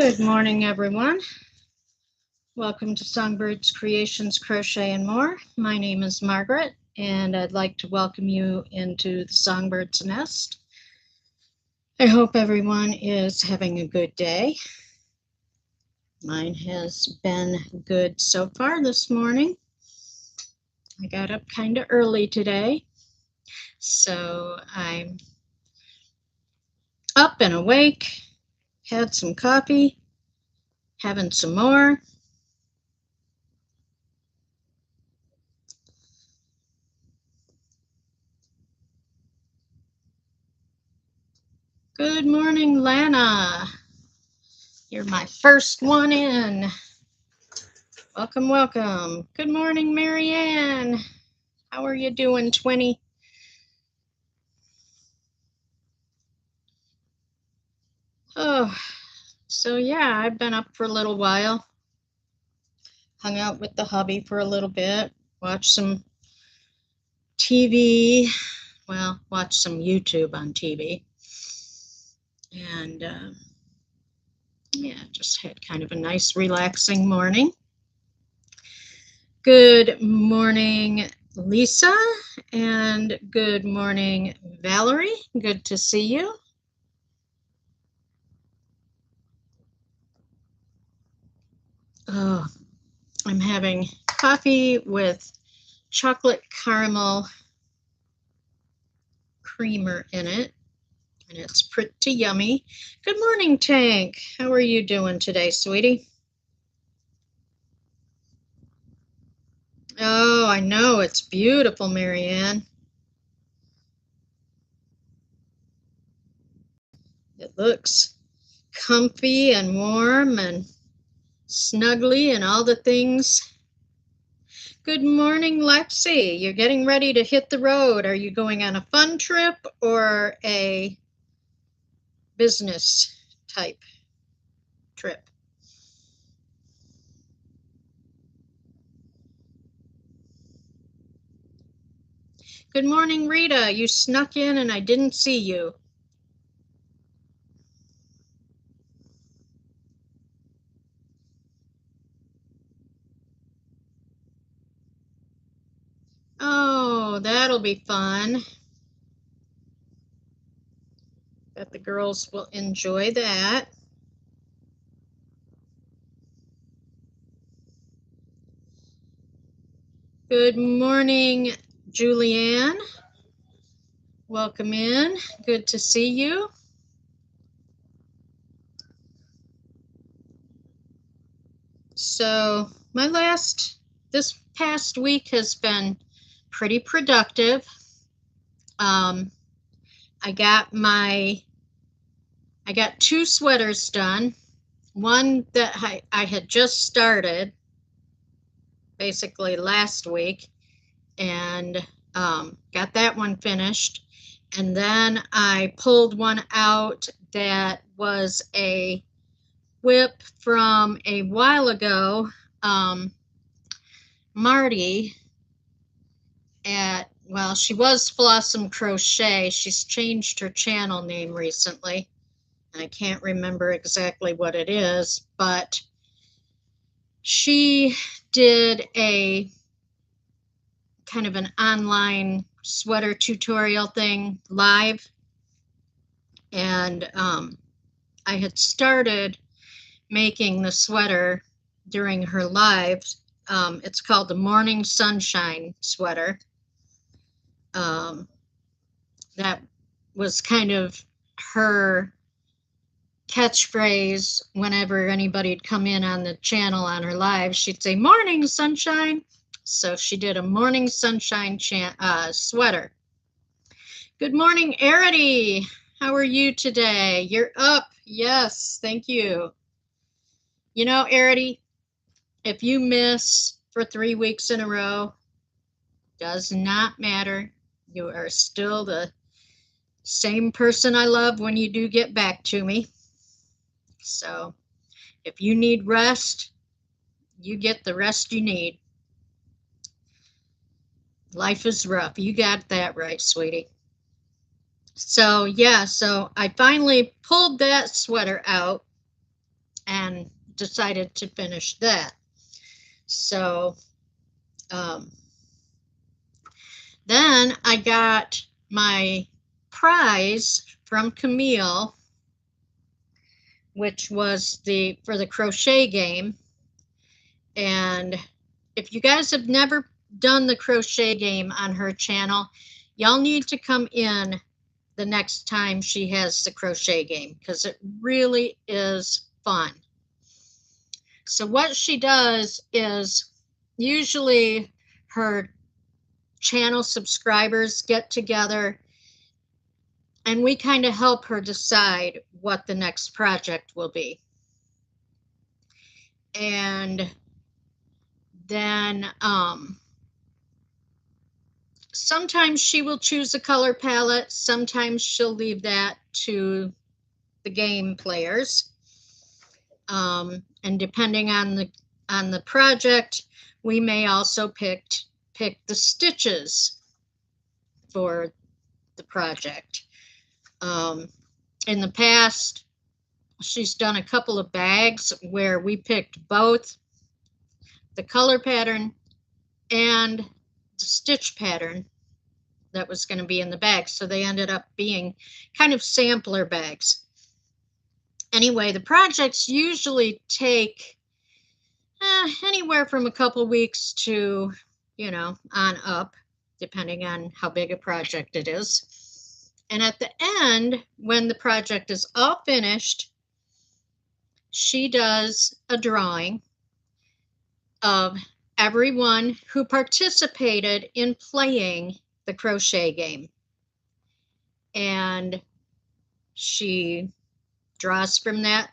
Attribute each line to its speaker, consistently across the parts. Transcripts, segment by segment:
Speaker 1: Good morning, everyone. Welcome to Songbirds Creations, Crochet, and More. My name is Margaret, and I'd like to welcome you into the Songbird's Nest. I hope everyone is having a good day. Mine has been good so far this morning. I got up kind of early today, so I'm up and awake, had some coffee, having some more. Good morning, Lana. You're my first one in. Welcome, welcome. Good morning, Marianne. How are you doing, Twinny? Oh, so yeah, I've been up for a little while. Hung out with the hubby for a little bit. Watched some TV. Well, watched some YouTube on TV. And yeah, just had kind of a nice, relaxing morning. Good morning, Lisa, and good morning, Valerie. Good to see you. Oh, I'm having coffee with chocolate caramel creamer in it, and it's pretty yummy. Good morning, Tank. How are you doing today, sweetie? Oh, I know, it's beautiful, Marianne. It looks comfy and warm and snuggly and all the things. Good morning, Lexi. You're getting ready to hit the road. Are you going on a fun trip or a business type trip? Good morning, Rita. You snuck in and I didn't see you. Oh, that'll be fun. Bet the girls will enjoy that. Good morning, Julianne. Welcome in. Good to see you. So this past week has been pretty productive. I got two sweaters done. One that I had just started basically last week, and got that one finished. And then I pulled one out that was a whip from a while ago. Marty she was Flossom Crochet. She's changed her channel name recently. I can't remember exactly what it is, but she did a kind of an online sweater tutorial thing live, and I had started making the sweater during her live. It's called the Morning Sunshine sweater. That was kind of her catchphrase. Whenever anybody'd come in on the channel on her live, she'd say, "Morning Sunshine." So she did a Morning Sunshine sweater. Good morning, Arity. How are you today? You're up. Yes, thank you. You know, Arity, if you miss for 3 weeks in a row, does not matter. You are still the same person I love when you do get back to me. So if you need rest, you get the rest you need. Life is rough. You got that right, sweetie. So yeah, so I finally pulled that sweater out, and decided to finish that. So then I got my prize from Camille, which was for the crochet game. And if you guys have never done the crochet game on her channel, y'all need to come in the next time she has the crochet game, because it really is fun. So what she does is, usually her channel subscribers get together and we kind of help her decide what the next project will be. And then sometimes she will choose a color palette, sometimes she'll leave that to the game players. And depending on the project, we may also pick the stitches for the project. In the past, she's done a couple of bags where we picked both the color pattern and the stitch pattern that was going to be in the bag. So they ended up being kind of sampler bags. Anyway, the projects usually take anywhere from a couple weeks to, on up, depending on how big a project it is. And at the end, when the project is all finished, she does a drawing of everyone who participated in playing the crochet game. And she draws from that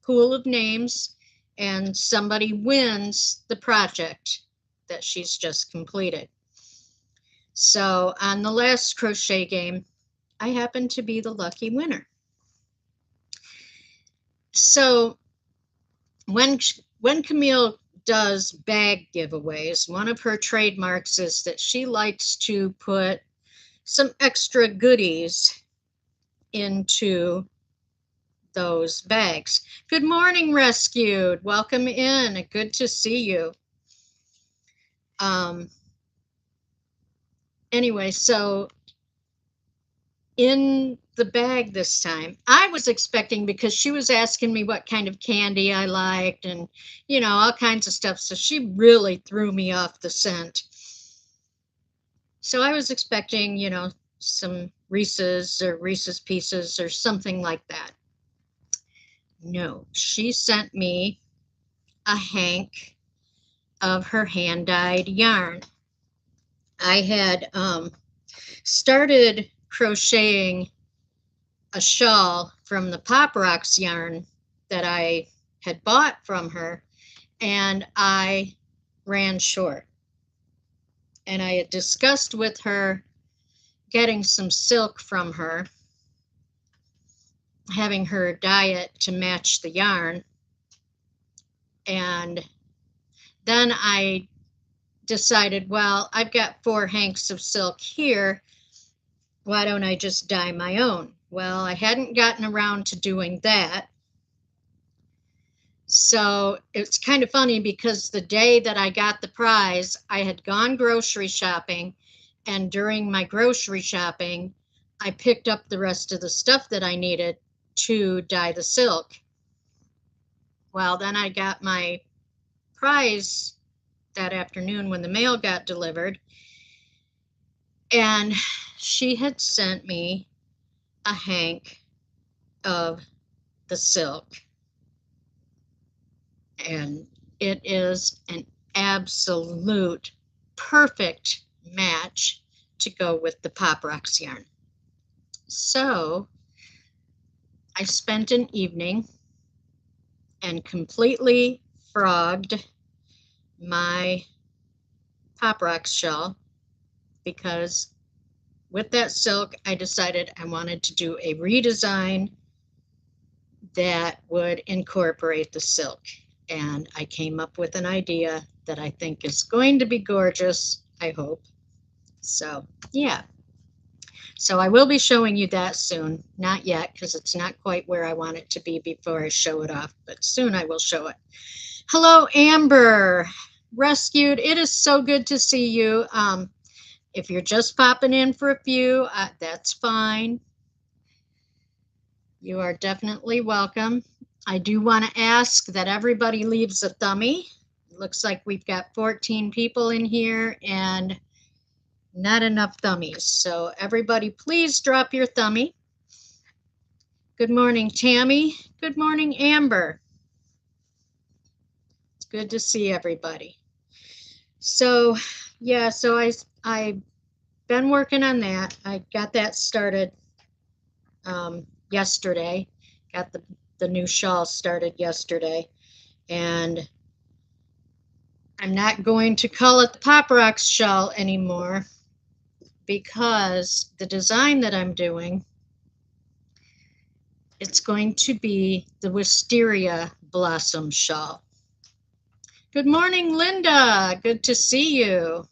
Speaker 1: pool of names, and somebody wins the project that she's just completed. So on the last crochet game, I happened to be the lucky winner. So when Camille does bag giveaways, one of her trademarks is that she likes to put some extra goodies into those bags. Good morning, Rescued. Welcome in. Good to see you. Anyway, so in the bag this time, I was expecting, because she was asking me what kind of candy I liked and, all kinds of stuff. So she really threw me off the scent. So I was expecting, some Reese's or Reese's Pieces or something like that. No, she sent me a hank of her hand-dyed yarn. I had started crocheting a shawl from the Pop Rocks yarn that I had bought from her, and I ran short. And I had discussed with her getting some silk from her, having her dye it to match the yarn. And then I decided, well, I've got 4 hanks of silk here. Why don't I just dye my own? Well, I hadn't gotten around to doing that. So it's kind of funny, because the day that I got the prize, I had gone grocery shopping, and during my grocery shopping, I picked up the rest of the stuff that I needed to dye the silk. Well, then I got my prize that afternoon when the mail got delivered, and she had sent me a hank of the silk, and it is an absolute perfect match to go with the Pop Rocks yarn. So I spent an evening and completely frogged my Pop Rocks shawl, because with that silk, I decided I wanted to do a redesign that would incorporate the silk. And I came up with an idea that I think is going to be gorgeous, I hope. So, yeah. So I will be showing you that soon. Not yet, because it's not quite where I want it to be before I show it off, but soon I will show it. Hello, Amber. Rescued. It is so good to see you. If you're just popping in for a few, that's fine. You are definitely welcome. I do want to ask that everybody leaves a thumbie. It looks like we've got 14 people in here and not enough thummies. So everybody, please drop your thumbie. Good morning, Tammy. Good morning, Amber. It's good to see everybody. So, yeah, so I've been working on that. I got that started yesterday. Got the new shawl started yesterday. And I'm not going to call it the Pop Rocks shawl anymore because the design that I'm doing, it's going to be the Wisteria Blossom shawl. Good morning, Linda. Good to see you.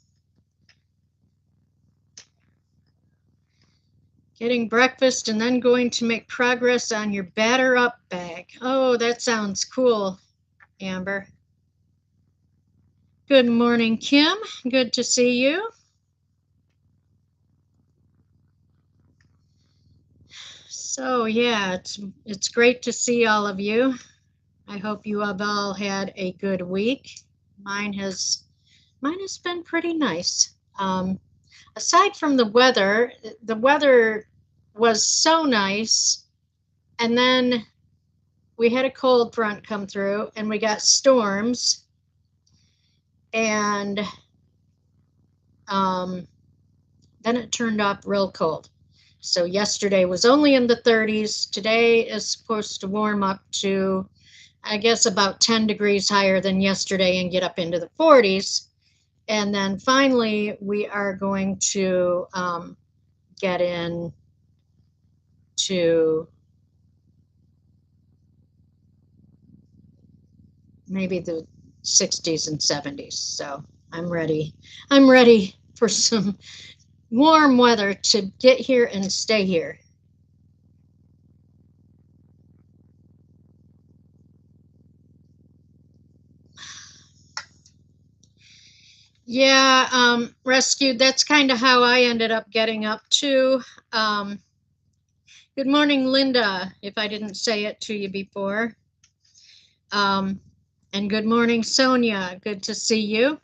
Speaker 1: Getting breakfast and then going to make progress on your batter up bag. Oh, that sounds cool, Amber. Good morning, Kim. Good to see you. So yeah, it's great to see all of you. I hope you have all had a good week. Mine has been pretty nice. Aside from the weather was so nice, and then we had a cold front come through and we got storms, and then it turned up real cold. So yesterday was only in the 30s. Today is supposed to warm up to, I guess, about 10 degrees higher than yesterday and get up into the 40s. And then finally, we are going to get in to maybe the 60s and 70s. So I'm ready. I'm ready for some warm weather to get here and stay here. Yeah, rescued. That's kind of how I ended up getting up too. Good morning, Linda, if I didn't say it to you before. And good morning, Sonia. Good to see you.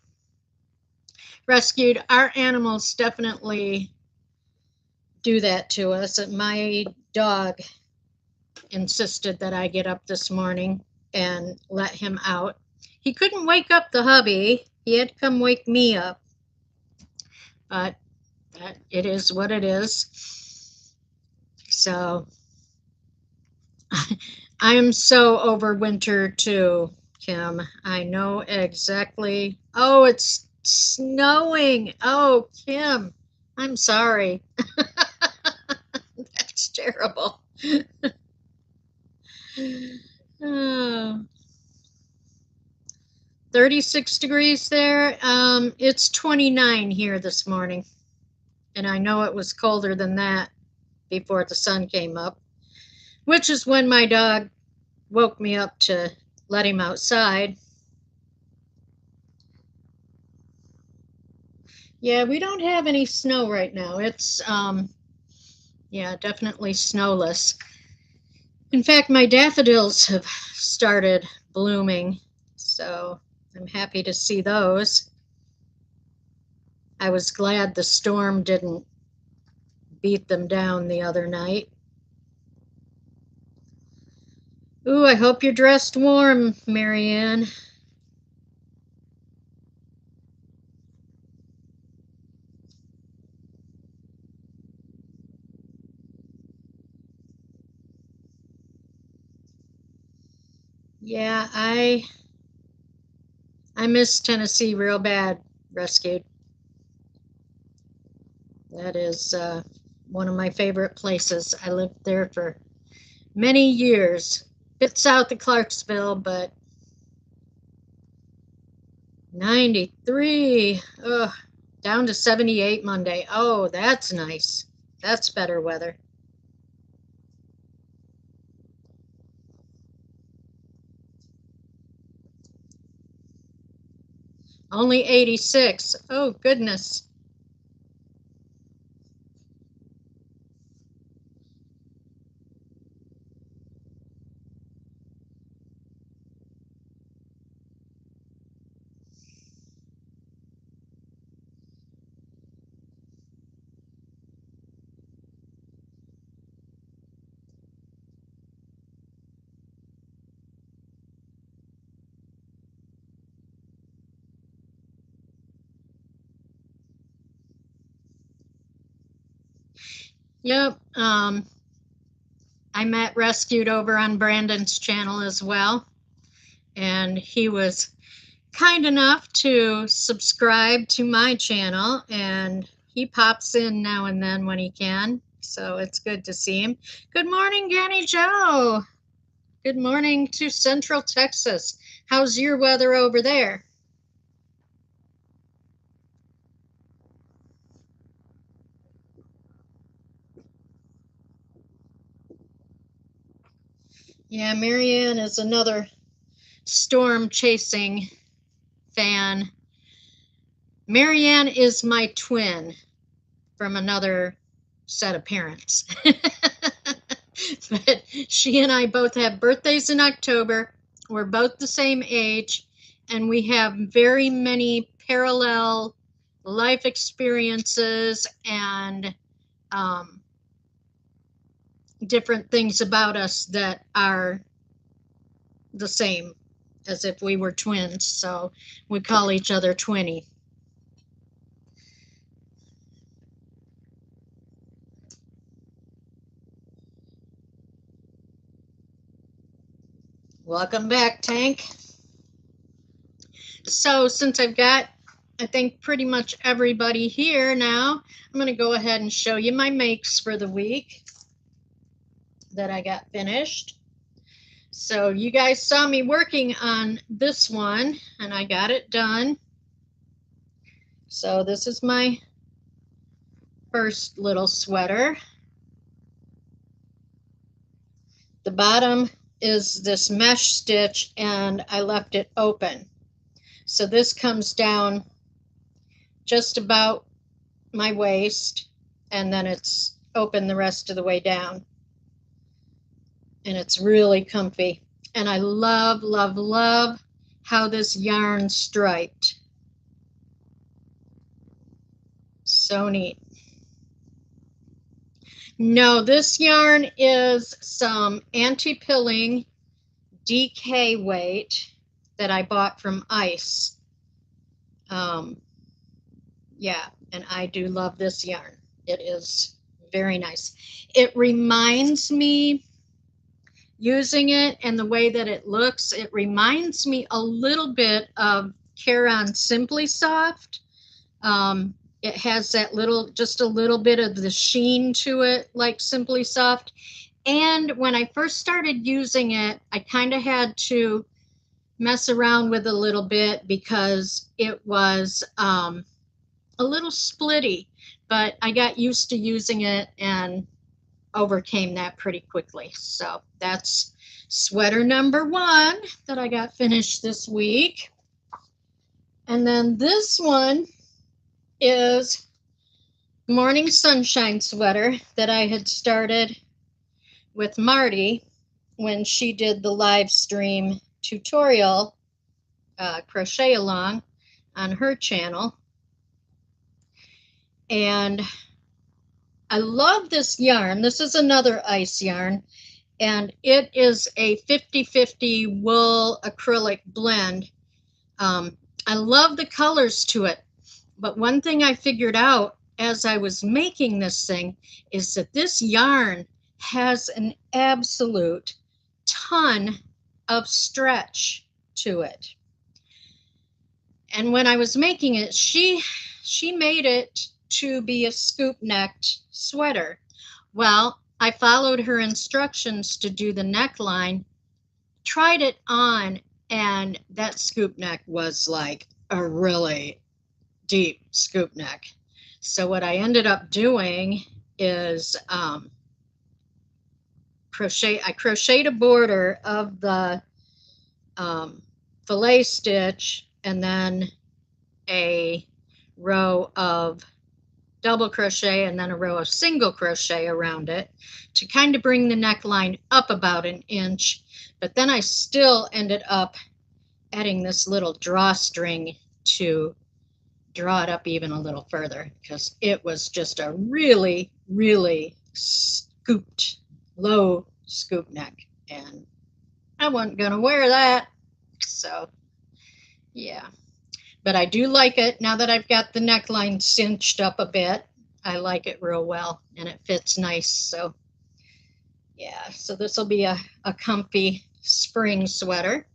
Speaker 1: Rescued. Our animals definitely do that to us. My dog insisted that I get up this morning and let him out. He couldn't wake up the hubby. He had to come wake me up. But it is what it is. So I am so over winter too, Kim. I know exactly. Oh, it's snowing. Oh, Kim, I'm sorry. That's terrible. Oh. 36 degrees there. It's 29 here this morning. And I know it was colder than that before the sun came up, which is when my dog woke me up to let him outside. Yeah, we don't have any snow right now. It's, yeah, definitely snowless. In fact, my daffodils have started blooming, so I'm happy to see those. I was glad the storm didn't beat them down the other night. Ooh, I hope you're dressed warm, Marianne. Yeah, I miss Tennessee real bad, Rescued. That is one of my favorite places. I lived there for many years. Bit south of Clarksville, but 93. Ugh, down to 78 Monday. Oh, that's nice. That's better weather. Only 86. Oh, goodness. Yep. I met Rescued over on Brandon's channel as well, and he was kind enough to subscribe to my channel, and he pops in now and then when he can, so it's good to see him. Good morning, Ganny Joe. Good morning to Central Texas. How's your weather over there? Yeah, Marianne is another storm chasing fan. Marianne is my twin from another set of parents. But she and I both have birthdays in October. We're both the same age, and we have very many parallel life experiences and different things about us that are the same as if we were twins. So we call each other Twinny. Welcome back, Tank. So since I've got, I think, pretty much everybody here now, I'm going to go ahead and show you my makes for the week that I got finished. So you guys saw me working on this one, and I got it done. So this is my first little sweater. The bottom is this mesh stitch, and I left it open. So this comes down just about my waist, and then it's open the rest of the way down. And it's really comfy. And I love, love, love how this yarn striped. So neat. No, this yarn is some anti-pilling DK weight that I bought from Ice. Yeah, and I do love this yarn. It is very nice. It reminds me, using it and the way that it looks, it reminds me a little bit of Caron Simply Soft. It has that little, just a little bit of the sheen to it, like Simply Soft. And when I first started using it, I kind of had to mess around with a little bit because it was a little splitty, but I got used to using it and overcame that pretty quickly. So that's sweater number 1 that I got finished this week. And then this one is Morning Sunshine sweater that I had started with Marty when she did the live stream tutorial crochet along on her channel. And I love this yarn. This is another Ice yarn, and it is a 50-50 wool acrylic blend. I love the colors to it, but one thing I figured out as I was making this thing is that this yarn has an absolute ton of stretch to it. And when I was making it, she made it to be a scoop necked sweater. Well, I followed her instructions to do the neckline, tried it on, and that scoop neck was like a really deep scoop neck. So what I ended up doing is crochet. I crocheted a border of the fillet stitch and then a row of double crochet and then a row of single crochet around it to kind of bring the neckline up about an inch. But then I still ended up adding this little drawstring to draw it up even a little further because it was just a really, really scooped, low scoop neck, and I wasn't going to wear that. So, yeah. But I do like it now that I've got the neckline cinched up a bit. I like it real well, and it fits nice. So, yeah. So this will be a comfy spring sweater.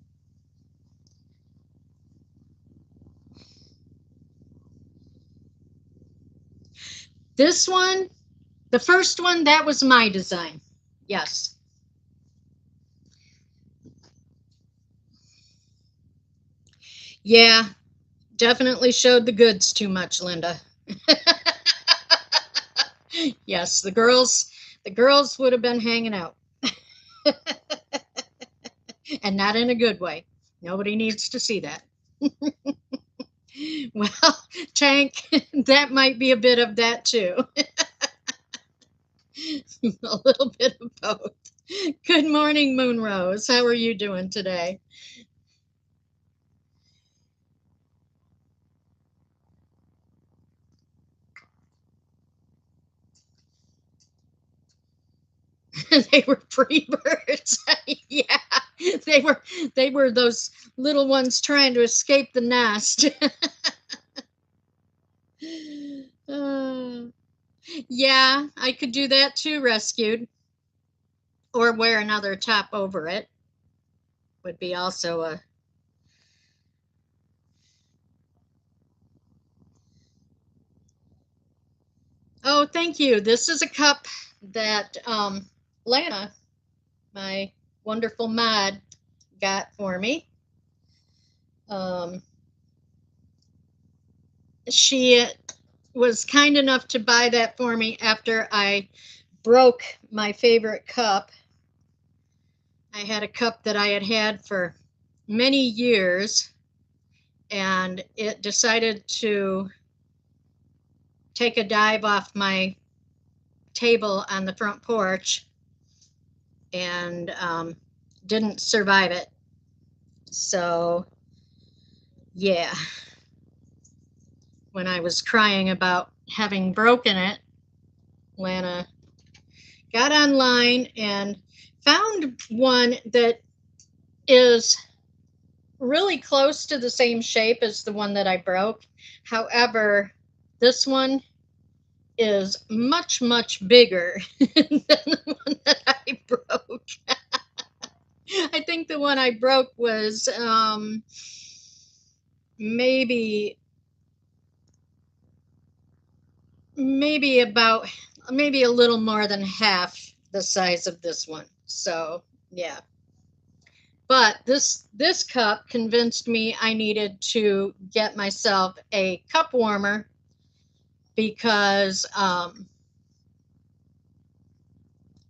Speaker 1: This one, the first one, that was my design. Yes. Yeah, definitely showed the goods too much, Linda. Yes, the girls would have been hanging out. And not in a good way. Nobody needs to see that. Well, Tank, that might be a bit of that too. A little bit of both. Good morning, Moonrose. How are you doing today? They were free birds. Yeah, they were those little ones trying to escape the nest. Yeah, I could do that too, rescued, or wear another top over it would be also a. Oh, thank you. This is a cup that Lana, my wonderful mod, got for me. She was kind enough to buy that for me after I broke my favorite cup. I had a cup that I had had for many years, and it decided to take a dive off my table on the front porch and didn't survive it. So, yeah, when I was crying about having broken it, Lana got online and found one that is really close to the same shape as the one that I broke. However, this one is much, much bigger than the one that I broke. I think the one I broke was maybe about maybe a little more than half the size of this one. So, yeah. But this cup convinced me I needed to get myself a cup warmer because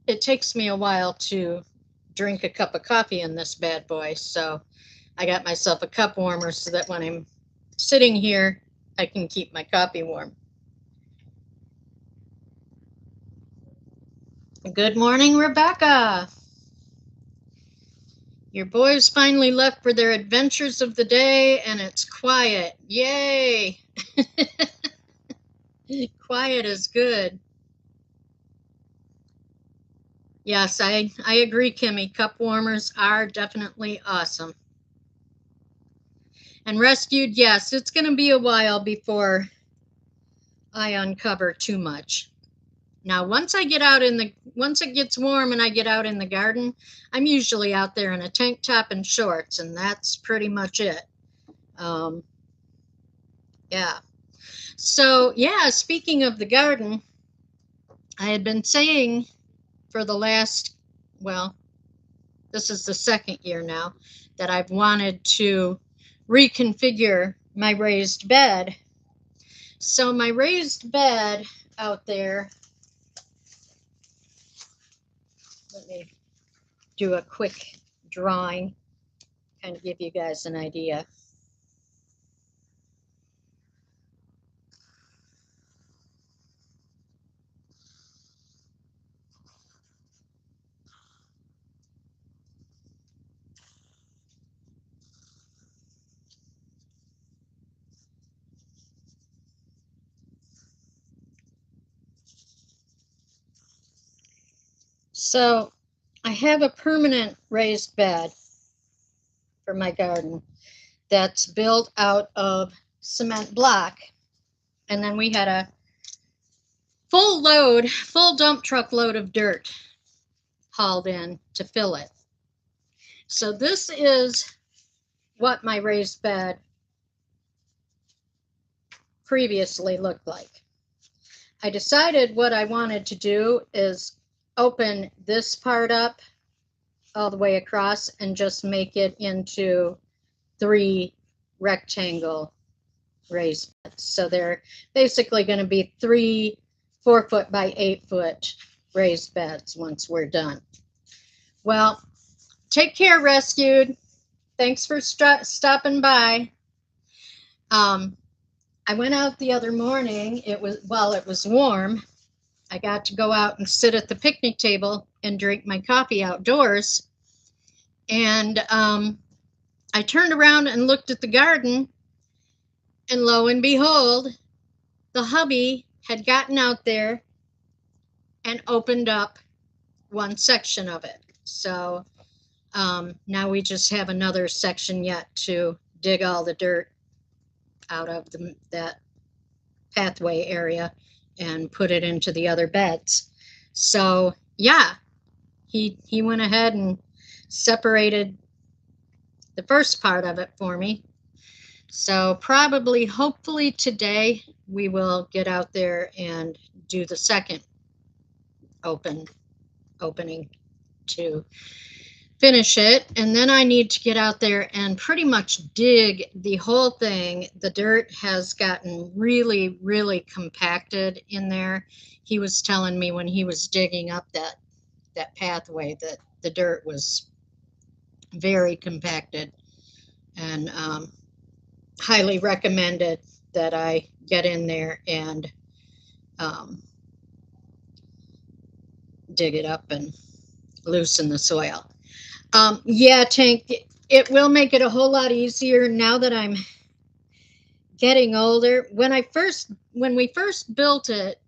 Speaker 1: it takes me a while to drink a cup of coffee in this bad boy. So I got myself a cup warmer so that when I'm sitting here, I can keep my coffee warm. Good morning, Rebecca. Your boys finally left for their adventures of the day, and it's quiet. Yay! Quiet is good. Yes, I agree, Kimmy. Cup warmers are definitely awesome. And rescued, yes, it's going to be a while before I uncover too much. Now, once it gets warm and I get out in the garden, I'm usually out there in a tank top and shorts, and that's pretty much it. Yeah. So, yeah, speaking of the garden, I had been saying for the last, well, this is the second year now, that I've wanted to reconfigure my raised bed. So my raised bed out there Let me do a quick drawing, kind of give you guys an idea. So I have a permanent raised bed for my garden that's built out of cement block. And then we had a full dump truck load of dirt hauled in to fill it. So this is what my raised bed previously looked like. I decided what I wanted to do is open this part up all the way across and just make it into 3 rectangle raised beds. So they're basically going to be 3 4-foot by 8-foot raised beds once we're done. Well, take care, Rescued. Thanks for stopping by. I went out the other morning. It was warm. I got to go out and sit at the picnic table and drink my coffee outdoors. And I turned around and looked at the garden, and lo and behold, the hubby had gotten out there and opened up one section of it. So now we just have another section yet to dig all the dirt out of that pathway area and put it into the other beds. So yeah, he went ahead and separated the first part of it for me. So probably, hopefully today we will get out there and do the second opening to finish it. And then I need to get out there and pretty much dig the whole thing. The dirt has gotten really, really compacted in there. He was telling me when he was digging up that pathway that the dirt was very compacted, and highly recommended that I get in there and dig it up and loosen the soil. Yeah, Tank, it will make it a whole lot easier now that I'm getting older. When we first built it,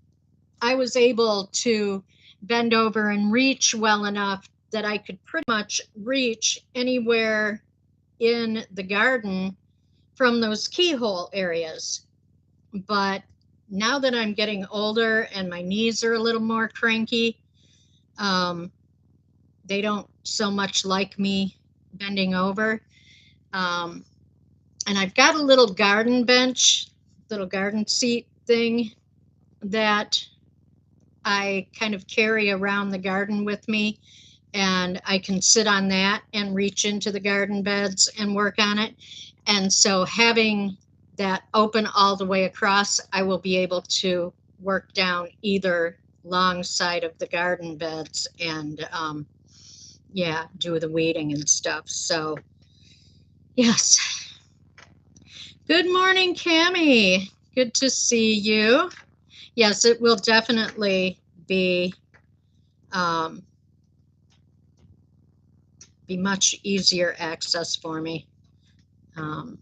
Speaker 1: I was able to bend over and reach well enough that I could pretty much reach anywhere in the garden from those keyhole areas. But now that I'm getting older and my knees are a little more cranky, they don't so much like me bending over. And I've got a little garden bench, little garden seat thing that I kind of carry around the garden with me, and I can sit on that and reach into the garden beds and work on it. And so having that open all the way across, I will be able to work down either long side of the garden beds and yeah, do the weeding and stuff. So yes. Good morning, Cammie. Good to see you. Yes, it will definitely be much easier access for me. And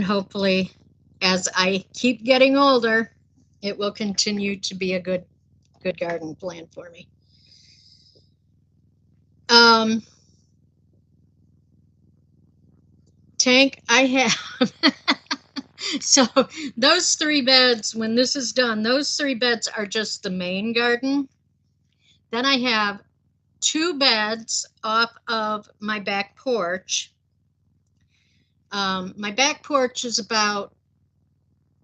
Speaker 1: hopefully, as I keep getting older, it will continue to be a good garden plan for me. Tank, I have so those 3 beds, when this is done, those 3 beds are just the main garden. Then I have 2 beds off of my back porch. My back porch is about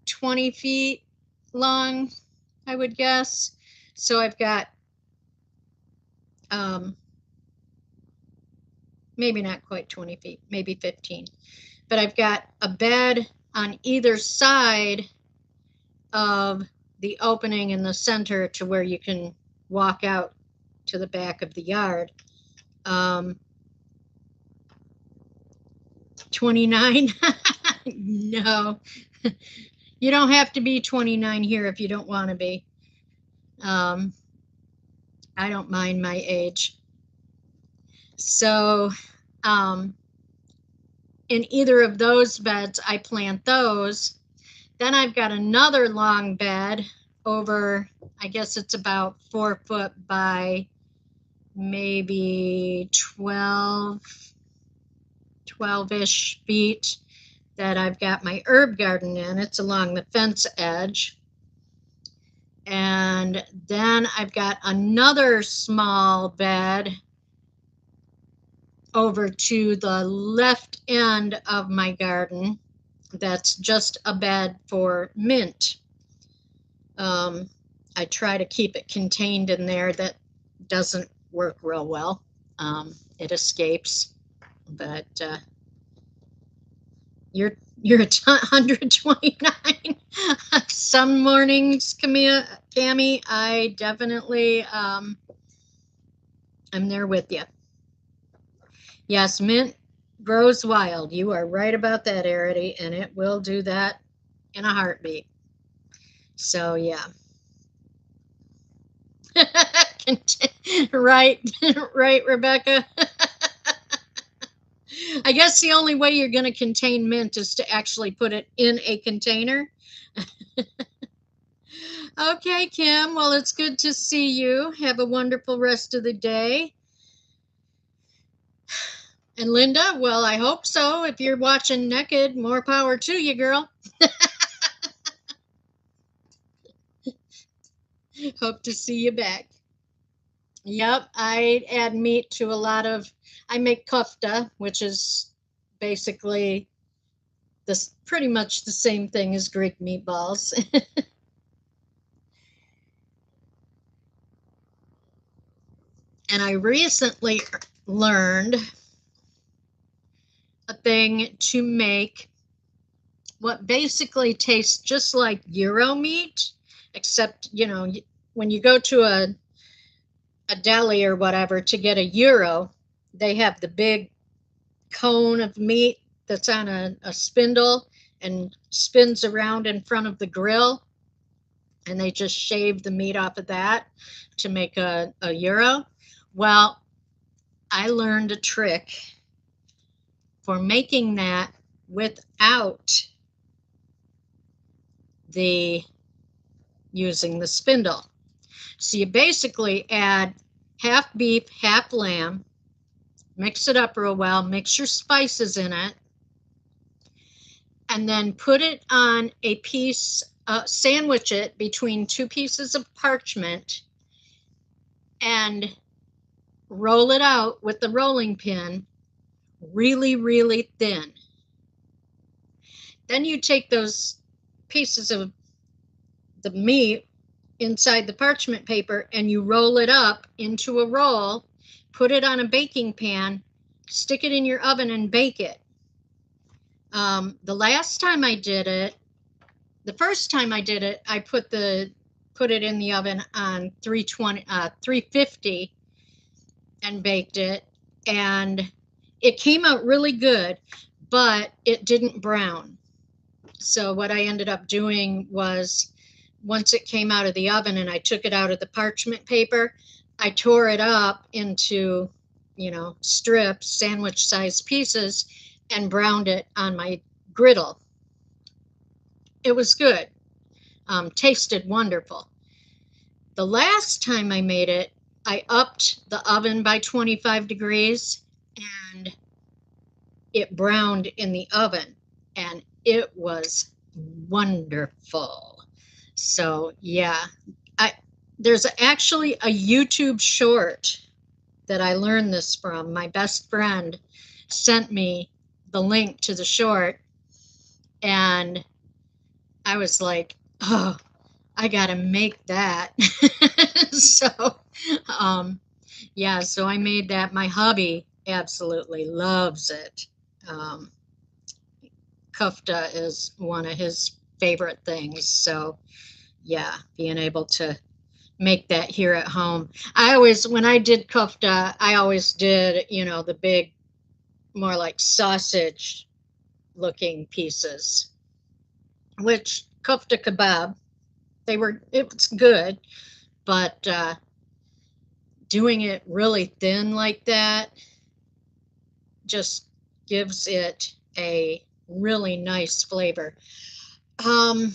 Speaker 1: 20 feet long, I would guess. So I've got maybe not quite 20 feet, maybe 15. But I've got a bed on either side of the opening in the center to where you can walk out to the back of the yard. 29? No. You don't have to be 29 here if you don't want to be. I don't mind my age. So in either of those beds, I plant those. Then I've got another long bed over, I guess it's about 4 foot by maybe 12-ish feet that I've got my herb garden in. It's along the fence edge. And then I've got another small bed over to the left end of my garden. That's just a bed for mint. I try to keep it contained in there. That doesn't work real well. It escapes, but you're at 129. Some mornings, Cami, I definitely I'm there with you. Yes, mint grows wild. You are right about that, Arity, and it will do that in a heartbeat. So yeah. Right, right, Rebecca. I guess the only way you're going to contain mint is to actually put it in a container. Okay, Kim, well, it's good to see you. Have a wonderful rest of the day. And Linda, well, I hope so. If you're watching naked, more power to you, girl. Hope to see you back. Yep, I add meat to a lot of, I make kofta, which is basically this pretty much the same thing as Greek meatballs. And I recently learned a thing to make what basically tastes just like gyro meat, except, you know, when you go to a deli or whatever to get a gyro, they have the big cone of meat that's on a spindle and spins around in front of the grill, and they just shave the meat off of that to make a gyro. Well, I learned a trick for making that without using the spindle. So you basically add half beef, half lamb, mix it up real well, mix your spices in it, and then put it on a piece, sandwich it between 2 pieces of parchment and roll it out with the rolling pin really, really thin. Then you take those pieces of the meat inside the parchment paper and you roll it up into a roll, put it on a baking pan, stick it in your oven and bake it. The last time I did it, the first time I did it, I put it in the oven on 350 and baked it, and it came out really good, but it didn't brown. So what I ended up doing was, once it came out of the oven and I took it out of the parchment paper, I tore it up into, you know, strips, sandwich-sized pieces, and browned it on my griddle. It was good. Tasted wonderful. The last time I made it, I upped the oven by 25 degrees, and it browned in the oven, and it was wonderful. So yeah, there's actually a YouTube short that I learned this from. My best friend sent me the link to the short, and I was like, oh, I gotta make that. So yeah, so I made that. My hubby absolutely loves it. Kofta is one of his favorite things. So yeah, being able to make that here at home. I always, when I did kofta, I always did, you know, the big, more like sausage looking pieces, which kofta kebab, it was good, but doing it really thin like that just gives it a really nice flavor. Um,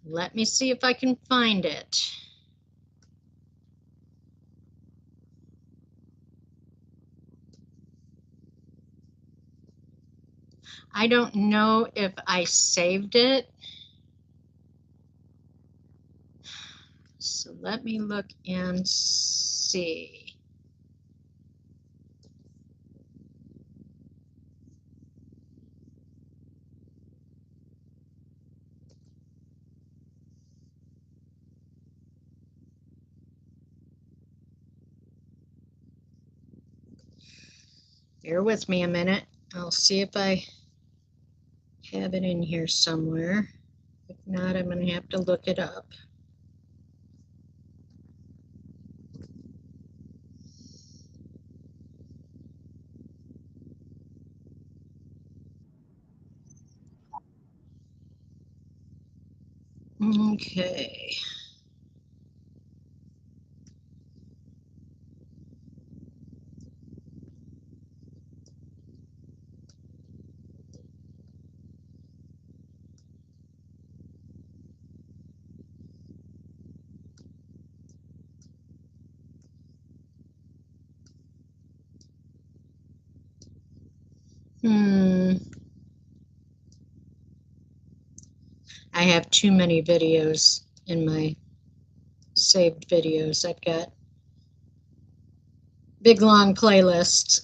Speaker 1: Let me see if I can find it. I don't know if I saved it. So let me look and see. Bear with me a minute. I'll see if I have it in here somewhere. If not, I'm going to have to look it up. Okay. I have too many videos in my saved videos. I've got big long playlists.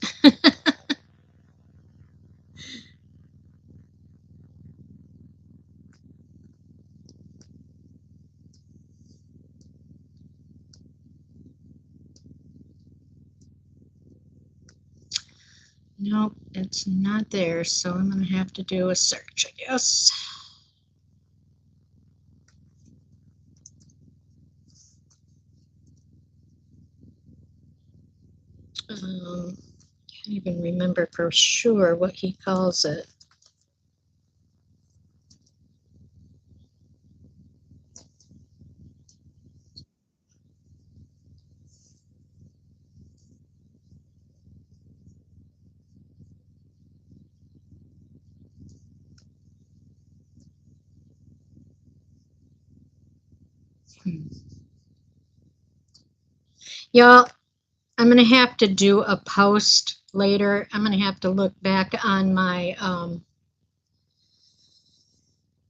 Speaker 1: Nope, it's not there, so I'm going to have to do a search, I guess. Can't even remember for sure what he calls it. Y'all, I'm going to have to do a post later. I'm going to have to look back on my, I'm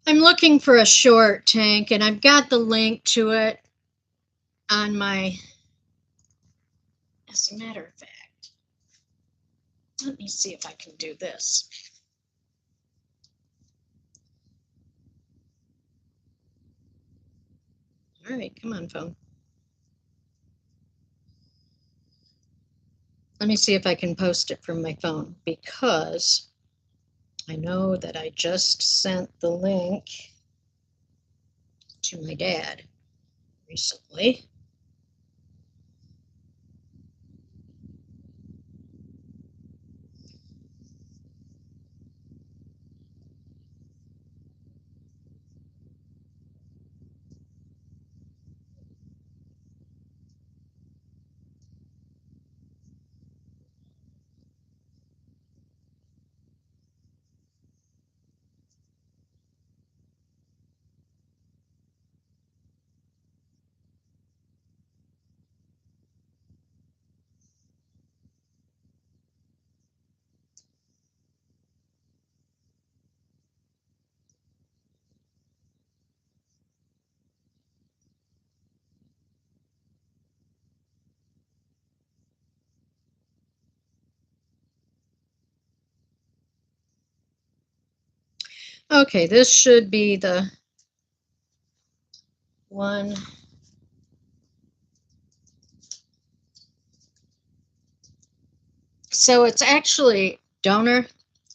Speaker 1: looking for a short tank, and I've got the link to it on my, as a matter of fact, let me see if I can do this. All right, come on, phone. Let me see if I can post it from my phone, because I know that I just sent the link to my dad recently. Okay, this should be the one. So it's actually doner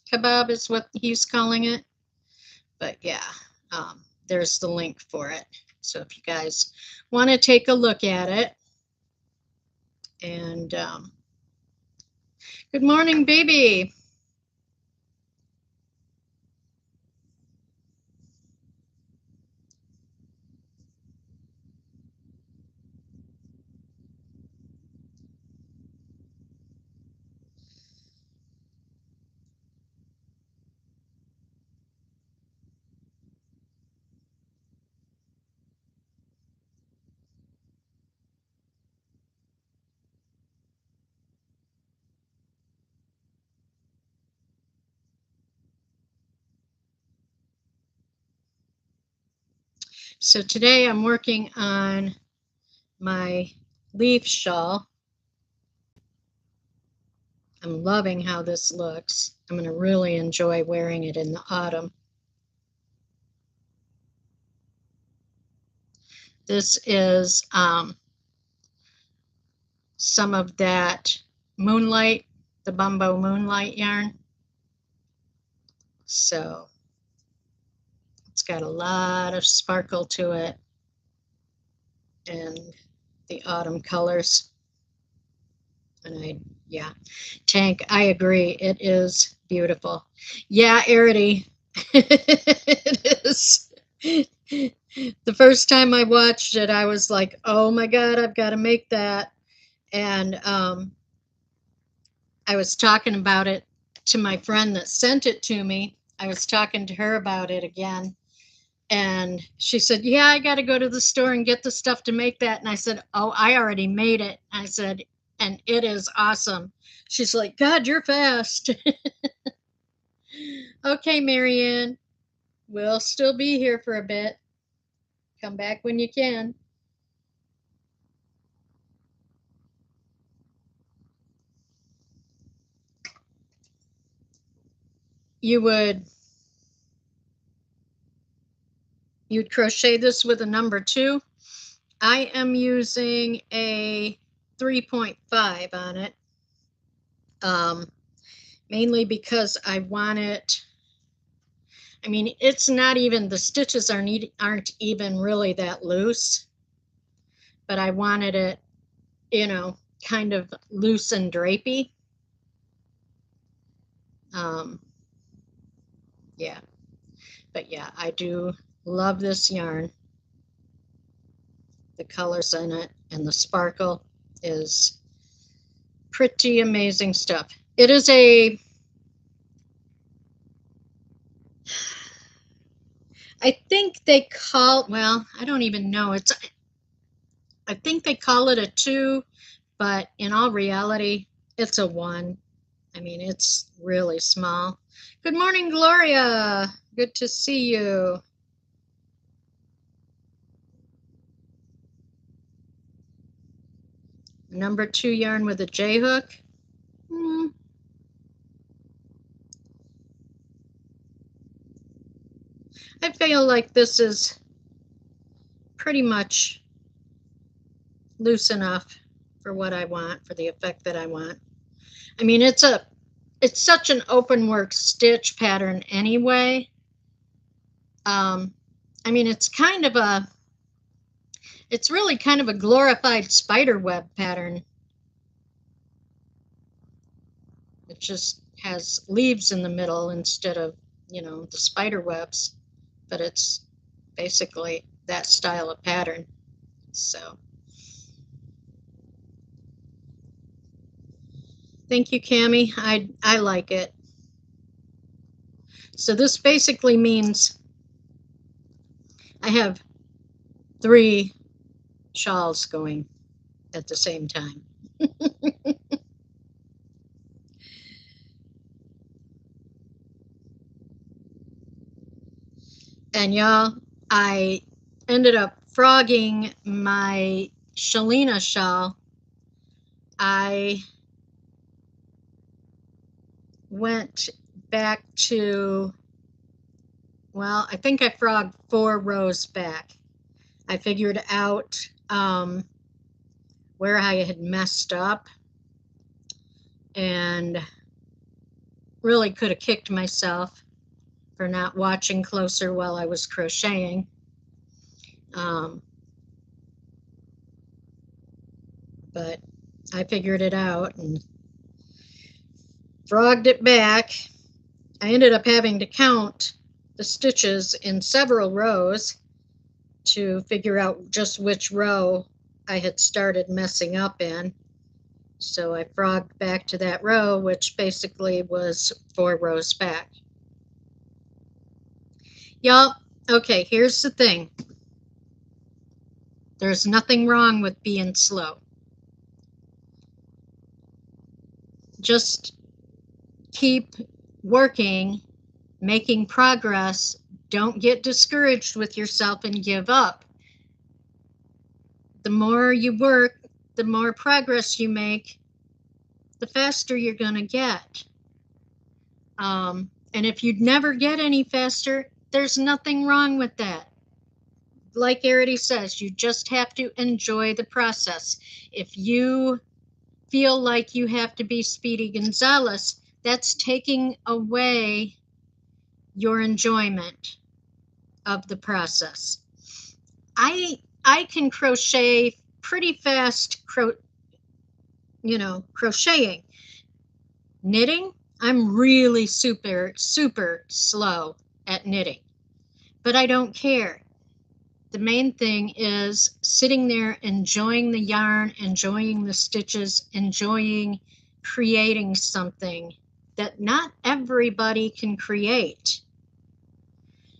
Speaker 1: kebab is what he's calling it. But yeah, there's the link for it. So if you guys want to take a look at it. And good morning, baby. So today I'm working on my leaf shawl. I'm loving how this looks. I'm going to really enjoy wearing it in the autumn. This is some of that moonlight, the Bumbo moonlight yarn. So it's got a lot of sparkle to it and the autumn colors. And yeah, Tank, I agree. It is beautiful. Yeah, Arity, it is. The first time I watched it, I was like, oh my God, I've got to make that. And I was talking about it to my friend that sent it to me. I was talking to her about it again. And she said, yeah, I got to go to the store and get the stuff to make that. And I said, oh, I already made it. I said, and it is awesome. She's like, God, you're fast. Okay, Marianne, we'll still be here for a bit. Come back when you can. You'd crochet this with a number 2. I am using a 3.5 on it, mainly because I want it. I mean, it's not even, the stitches aren't even really that loose, but I wanted it, you know, kind of loose and drapey. Yeah, but yeah, I do love this yarn. The colors in it and the sparkle is pretty amazing stuff. It is a, I think they call, well, I don't even know. I think they call it a 2, but in all reality, it's a 1. I mean, it's really small. Good morning, Gloria. Good to see you. Number 2 yarn with a J hook. I feel like this is pretty much loose enough for what I want, for the effect that I want. I mean, it's such an open work stitch pattern anyway. I mean, it's really kind of a glorified spider web pattern. It just has leaves in the middle instead of, you know, the spider webs, but it's basically that style of pattern. So thank you, Cami. I like it. So this basically means I have 3 shawls going at the same time. And y'all, I ended up frogging my Shalina shawl. I went back to, well, I think I frogged 4 rows back. I figured out where I had messed up and really could have kicked myself for not watching closer while I was crocheting. But I figured it out and frogged it back. I ended up having to count the stitches in several rows to figure out just which row I had started messing up in. So I frogged back to that row, which basically was 4 rows back. Y'all, okay, here's the thing. There's nothing wrong with being slow. Just keep working, making progress. Don't get discouraged with yourself and give up. The more you work, the more progress you make, the faster you're going to get. And if you'd never get any faster, there's nothing wrong with that. Like Arity says, you just have to enjoy the process. If you feel like you have to be Speedy Gonzalez, that's taking away your enjoyment of the process. I can crochet pretty fast, crocheting. Knitting, I'm really super slow at knitting, but I don't care. The main thing is sitting there enjoying the yarn, enjoying the stitches, enjoying creating something that not everybody can create.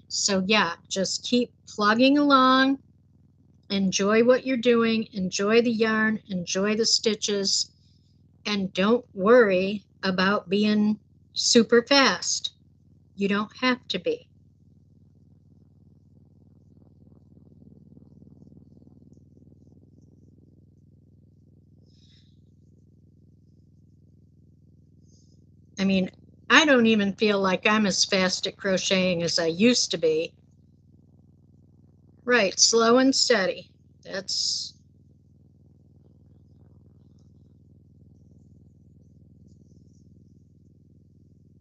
Speaker 1: So yeah, just keep plugging along, enjoy what you're doing, enjoy the yarn, enjoy the stitches, and don't worry about being super fast. You don't have to be. I mean, I don't even feel like I'm as fast at crocheting as I used to be. Right, slow and steady.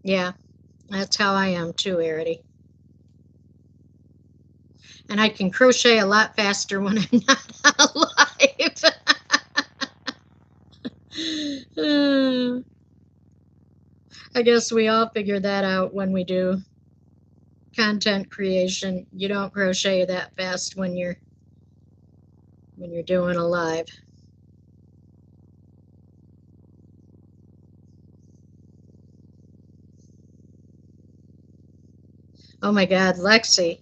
Speaker 1: Yeah, that's how I am too, Arity. And I can crochet a lot faster when I'm not alive. I guess we all figure that out when we do content creation. You don't crochet that fast when you're doing a live. Oh my God, Lexi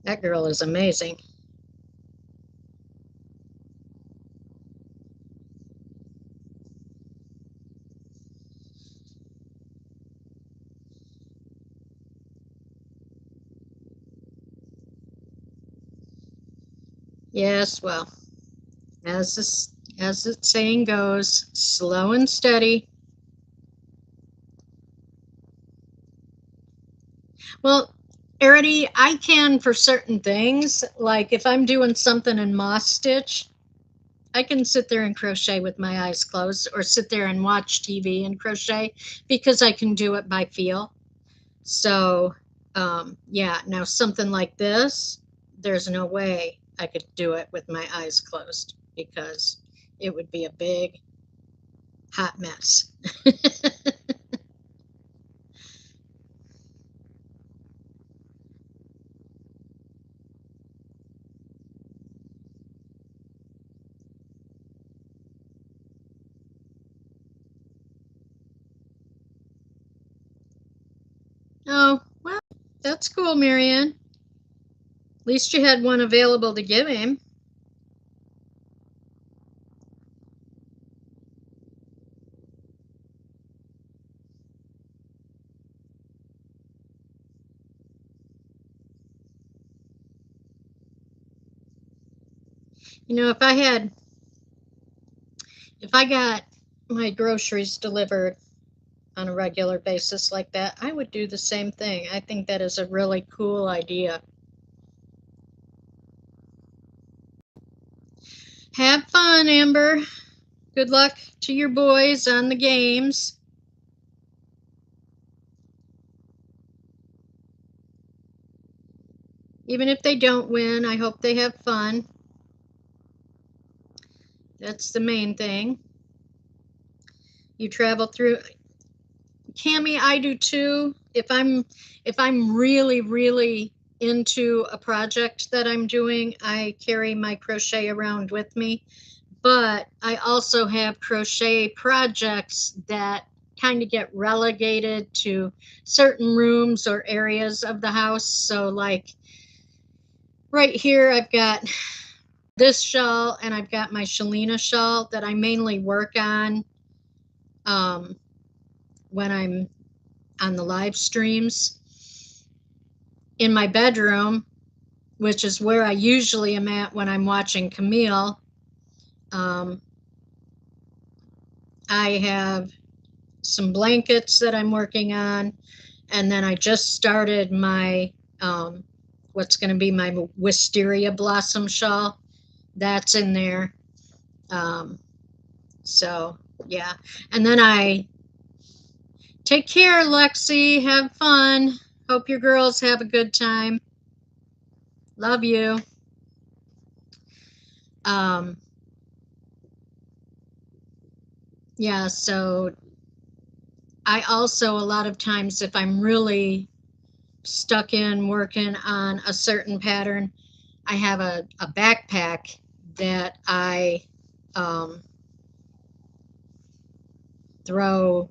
Speaker 1: that girl is amazing. Yes, well, as the saying goes, slow and steady. Well, Arity, I can for certain things. Like if I'm doing something in moss stitch, I can sit there and crochet with my eyes closed, or sit there and watch TV and crochet, because I can do it by feel. So, yeah, now something like this, there's no way I could do it with my eyes closed, because it would be a big, hot mess. Oh, well, that's cool, Marianne. At least you had one available to give him. You know, if I got my groceries delivered on a regular basis like that, I would do the same thing. I think that is a really cool idea. Have fun, Amber. Good luck to your boys on the games. Even if they don't win, I hope they have fun. That's the main thing. You travel through. Cami, I do too. If I'm really into a project that I'm doing, I carry my crochet around with me. But I also have crochet projects that kind of get relegated to certain rooms or areas of the house. So like right here, I've got this shawl and I've got my Shalina shawl that I mainly work on when I'm on the live streams. In my bedroom, which is where I usually am at when I'm watching Camille, I have some blankets that I'm working on, and then I just started my what's going to be my wisteria blossom shawl. That's in there. So yeah, and then I take care, Lexi. Have fun. Hope your girls have a good time. Love you. Yeah, so I also, a lot of times, if I'm really stuck in working on a certain pattern, I have a backpack that I throw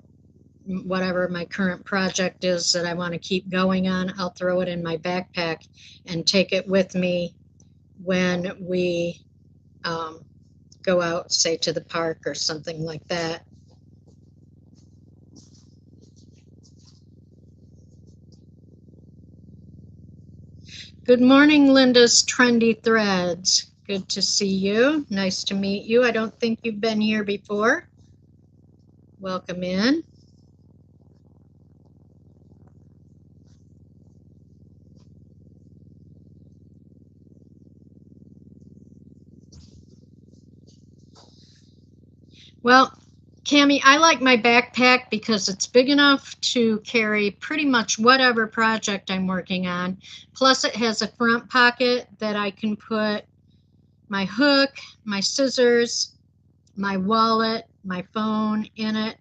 Speaker 1: whatever my current project is that I want to keep going on. I'll throw it in my backpack and take it with me when we go out, say to the park or something like that. Good morning, Linda's Trendy Threads. Good to see you. Nice to meet you. I don't think you've been here before. Welcome in. Well, Cami, I like my backpack because it's big enough to carry pretty much whatever project I'm working on. Plus, it has a front pocket that I can put my hook, my scissors, my wallet, my phone in it.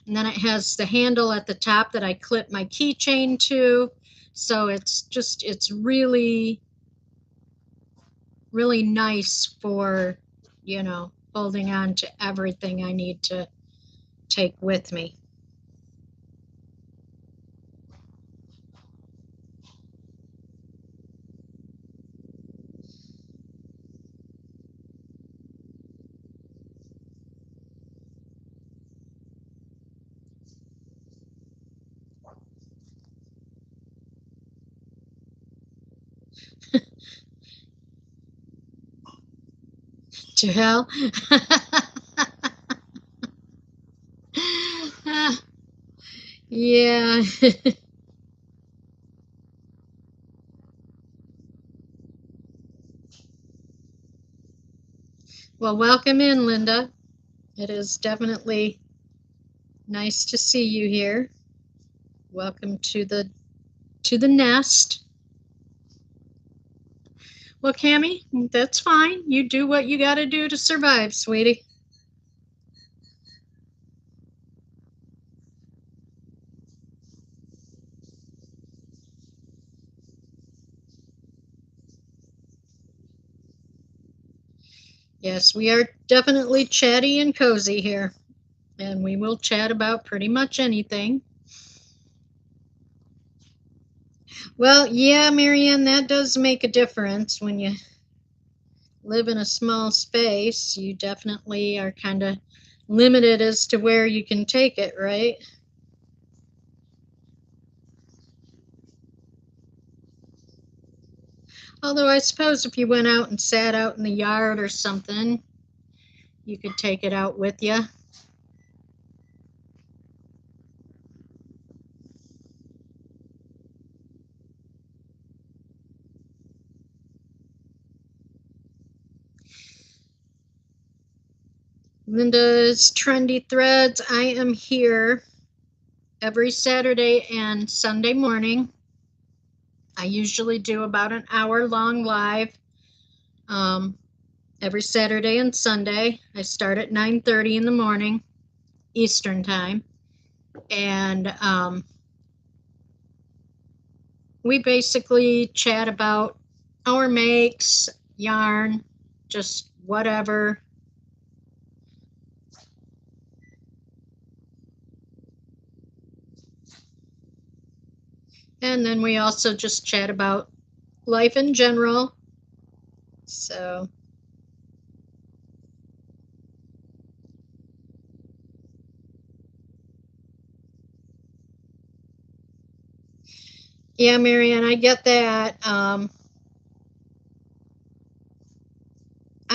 Speaker 1: And then it has the handle at the top that I clip my keychain to. So it's really nice for, holding on to everything I need to take with me. To hell. Yeah. Well, welcome in, Linda. It is definitely nice to see you here. Welcome to the nest. Well, Cami, that's fine. You do what you got to do to survive, sweetie. Yes, we are definitely chatty and cozy here, and we will chat about pretty much anything. Well, yeah, Marianne, that does make a difference when you live in a small space. You definitely are kind of limited as to where you can take it, right? Although I suppose if you went out and sat out in the yard or something, you could take it out with you. Linda's Trendy Threads. I am here every Saturday and Sunday morning. I usually do about an hour-long live every Saturday and Sunday. I start at 9:30 in the morning, Eastern time. And we basically chat about our makes, yarn, just whatever. And then we also just chat about life in general. So yeah, Marianne, I get that. I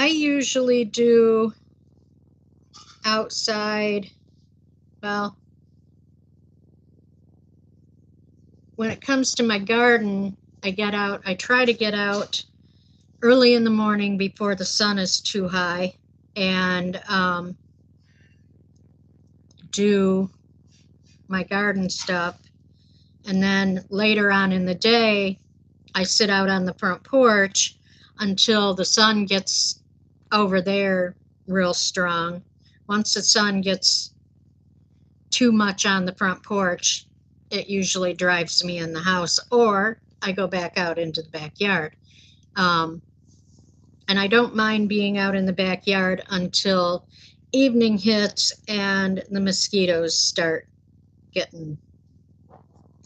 Speaker 1: usually do outside, well, when it comes to my garden, I try to get out early in the morning before the sun is too high, and do my garden stuff. And then later on in the day, I sit out on the front porch until the sun gets over there real strong. Once the sun gets too much on the front porch, it usually drives me in the house, or I go back out into the backyard. And I don't mind being out in the backyard until evening hits and the mosquitoes start getting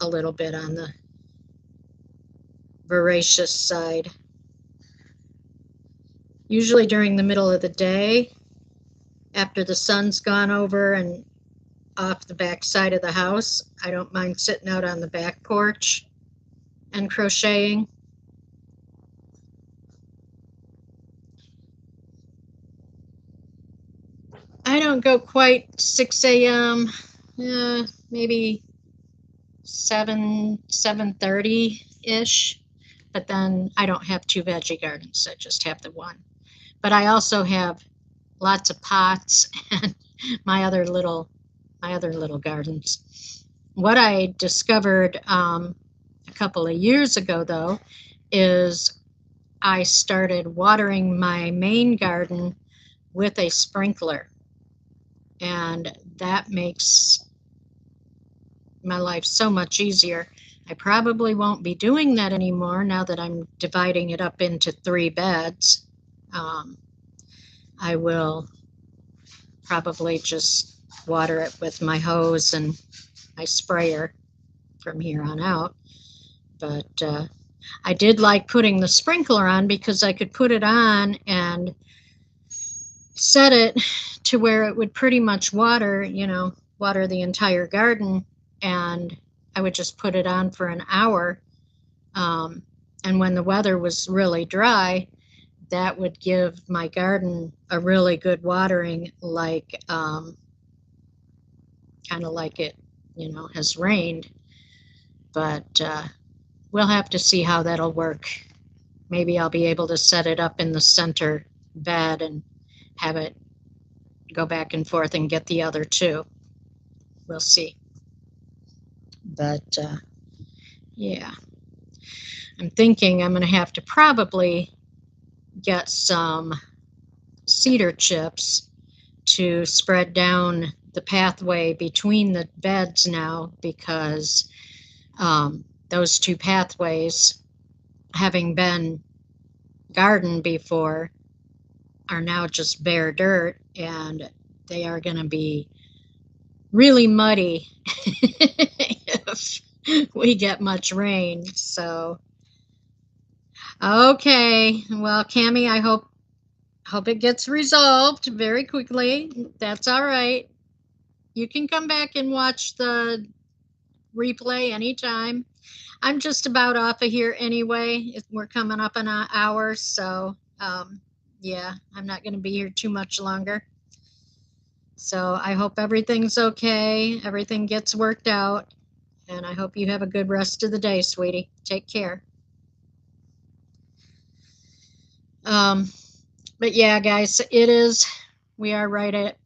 Speaker 1: a little bit on the voracious side. Usually during the middle of the day, after the sun's gone over and off the back side of the house, I don't mind sitting out on the back porch and crocheting. I don't go quite 6 a.m., maybe 7:30-ish. But then I don't have two veggie gardens, I just have the one. But I also have lots of pots and my other little gardens. What I discovered a couple of years ago, though, is I started watering my main garden with a sprinkler, and that makes my life so much easier. I probably won't be doing that anymore now that I'm dividing it up into 3 beds. I will probably just water it with my hose and my sprayer from here on out. But I did like putting the sprinkler on because I could put it on and set it to where it would pretty much water the entire garden, and I would just put it on for an hour. And when the weather was really dry, that would give my garden a really good watering, like kind of like it, has rained. But we'll have to see how that'll work. Maybe I'll be able to set it up in the center bed and have it go back and forth and get the other 2. We'll see. But yeah, I'm thinking I'm going to have to probably get some cedar chips to spread down the pathway between the beds now, because those 2 pathways, having been gardened before, are now just bare dirt, and they are going to be really muddy if we get much rain. So okay, well, Cammie, I hope it gets resolved very quickly. That's all right. You can come back and watch the replay anytime. I'm just about off of here anyway. We're coming up on an hour, so yeah, I'm not going to be here too much longer. So I hope everything's okay, everything gets worked out, and I hope you have a good rest of the day, sweetie. Take care. But yeah, guys, we are right at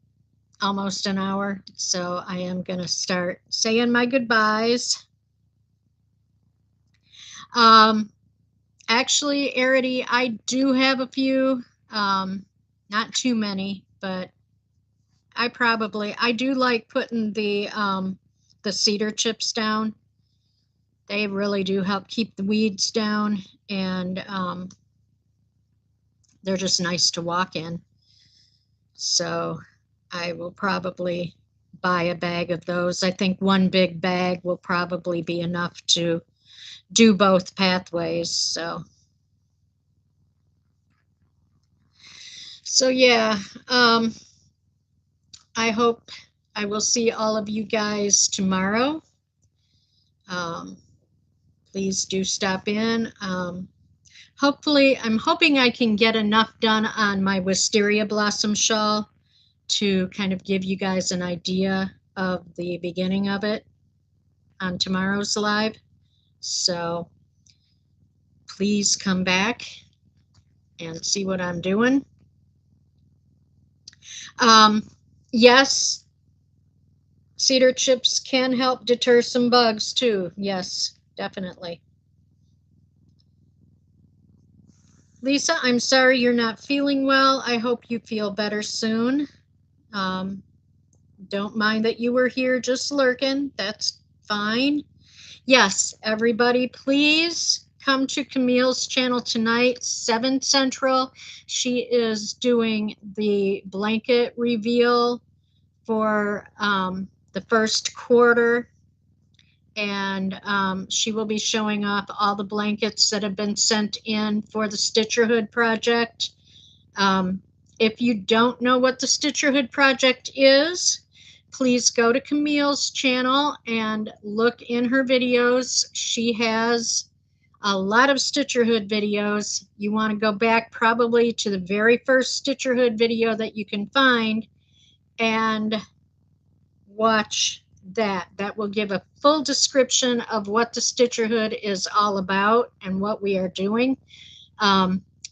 Speaker 1: almost an hour, so I am going to start saying my goodbyes. Actually, Arity, I do have a few, not too many, but I do like putting the cedar chips down. They really do help keep the weeds down, and they're just nice to walk in. So I will probably buy a bag of those. I think one big bag will probably be enough to do both pathways. So yeah, I hope I will see all of you guys tomorrow. Um, please do stop in. Hopefully, I'm hoping I can get enough done on my wisteria blossom shawl to kind of give you guys an idea of the beginning of it on tomorrow's live. So please come back and see what I'm doing. Yes, cedar chips can help deter some bugs too. Yes, definitely. Lisa, I'm sorry you're not feeling well. I hope you feel better soon. Don't mind that you were here just lurking. That's fine. Yes, everybody, please come to Camille's channel tonight, 7 Central. She is doing the blanket reveal for the first quarter, and she will be showing off all the blankets that have been sent in for the Stitcherhood project. If you don't know what the Stitcherhood project is, please go to Camille's channel and look in her videos. She has a lot of Stitcherhood videos. You want to go back probably to the very first Stitcherhood video that you can find and watch that. That will give a full description of what the Stitcherhood is all about and what we are doing.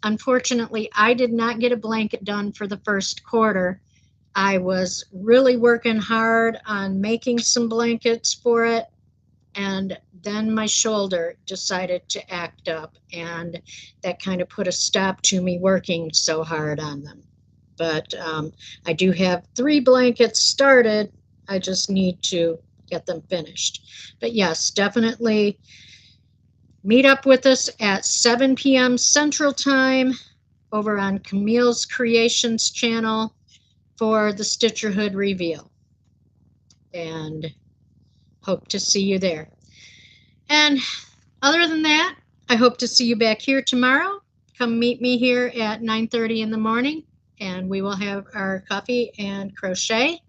Speaker 1: Unfortunately, I did not get a blanket done for the first quarter. I was really working hard on making some blankets for it, and then my shoulder decided to act up, and that kind of put a stop to me working so hard on them. But I do have 3 blankets started. I just need to get them finished. But yes, definitely meet up with us at 7 p.m. Central Time over on Camille's Creations channel for the Stitcherhood reveal. And hope to see you there. And other than that, I hope to see you back here tomorrow. Come meet me here at 9:30 in the morning, and we will have our coffee and crochet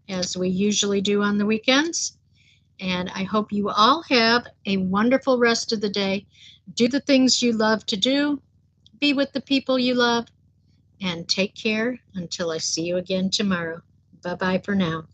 Speaker 1: as we usually do on the weekends. And I hope you all have a wonderful rest of the day. Do the things you love to do, be with the people you love, and take care until I see you again tomorrow. Bye-bye for now.